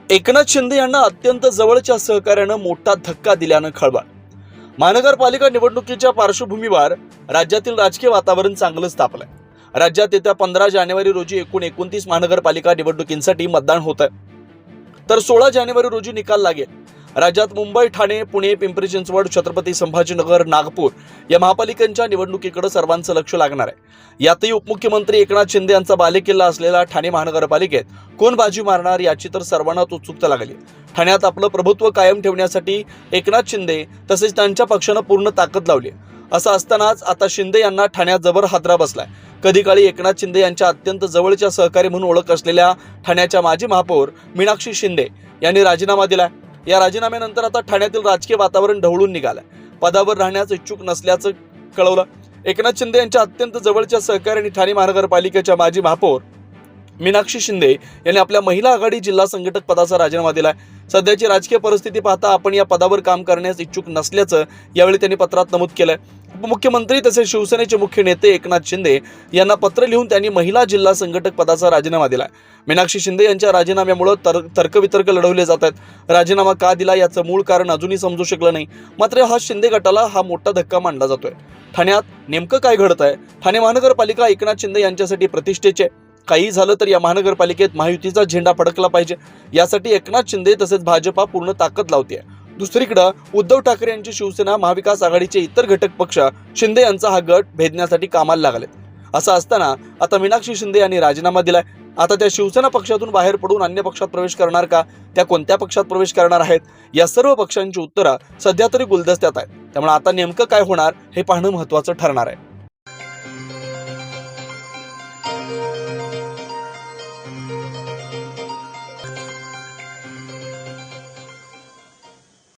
एकनाथ शिंदे यांना अत्यंत जवळच्या सहकार्यानं मोठा धक्का दिल्यानं खळबळ। महानगरपालिका निवडणुकीच्या पार्श्वभूमीवर राज्यातील राजकीय वातावरण चांगलंच तापलंय। राज्यात येत्या 15 जानेवारी रोजी एकूण 29 महानगरपालिका निवडणुकींसाठी मतदान होत आहे, तर 16 जानेवारी रोजी निकाल लागेल। राज्यात मुंबई, ठाणे, पुणे, पिंपरी चिंचवड, छत्रपती संभाजीनगर, नागपूर या महापालिकांच्या निवडणुकीकडे सर्वांचं लक्ष लागणार आहे। यातही उपमुख्यमंत्री एकनाथ शिंदे यांचा बालेकिल्ला असलेला ठाणे महानगरपालिकेत कोण बाजी मारणार याची तर सर्वांनाच उत्सुकता लागली। ठाण्यात आपलं प्रभुत्व कायम ठेवण्यासाठी एकनाथ शिंदे तसेच त्यांच्या पक्षानं पूर्ण ताकद लावली। असं असतानाच आता शिंदे यांना ठाण्यात जबर हादरा बसलाय। कधी काळी एकनाथ शिंदे यांच्या अत्यंत जवळच्या सहकारी म्हणून ओळख असलेल्या ठाण्याच्या माजी महापौर मीनाक्षी शिंदे यांनी राजीनामा दिलाय। या राजीनाम्यानंतर आता ठाण्यातील राजकीय वातावरण ढवळून निघालंय। पदावर राहण्यास इच्छुक नसल्याचं कळवलं। एकनाथ शिंदे यांच्या अत्यंत जवळच्या सहकार्याने ठाणे महानगरपालिकेच्या माजी महापौर मीनाक्षी शिंदे यांनी आपल्या महिला आघाडी जिल्हा संघटक पदाचा राजीनामा दिलाय। सध्याची राजकीय परिस्थिती पाहता आपण या पदावर काम करण्यास इच्छुक नसल्याचं यावेळी त्यांनी पत्रात नमूद केलंय। उपमुख्यमंत्री तसेच शिवसेनेचे मुख्य नेते एकनाथ शिंदे यांना पत्र लिहून त्यांनी महिला जिल्हा संघटक पदाचा राजीनामा दिलाय। मीनाक्षी शिंदे यांच्या राजीनाम्यामुळे तर्कवितर्क लढवले जात आहेत। राजीनामा का दिला याचं मूळ कारण अजूनही समजू शकलं नाही, मात्र हा शिंदे गटाला हा मोठा धक्का मानला जातोय। ठाण्यात नेमकं काय घडत आहे? ठाणे महानगरपालिका एकनाथ शिंदे यांच्यासाठी प्रतिष्ठेचे। काही झालं तर या महानगरपालिकेत महायुतीचा झेंडा फडकला पाहिजे, यासाठी एकनाथ शिंदे तसेच भाजपा पूर्ण ताकद लावते। दुसरीकडे उद्धव ठाकरे यांची शिवसेना, महाविकास आघाडीचे इतर घटक पक्ष शिंदे यांचा हा गट भेदण्यासाठी कामाला लागलेत। असं असताना आता मीनाक्षी शिंदे यांनी राजीनामा दिलाय। आता त्या शिवसेना पक्षातून बाहेर पडून अन्य पक्षात प्रवेश करणार का? त्या कोणत्या पक्षात प्रवेश करणार आहेत? या सर्व पक्षांची उत्तरं सध्या तरी गुलदस्त्यात आहेत। त्यामुळे आता नेमकं काय होणार हे पाहणं महत्त्वाचं ठरणार आहे।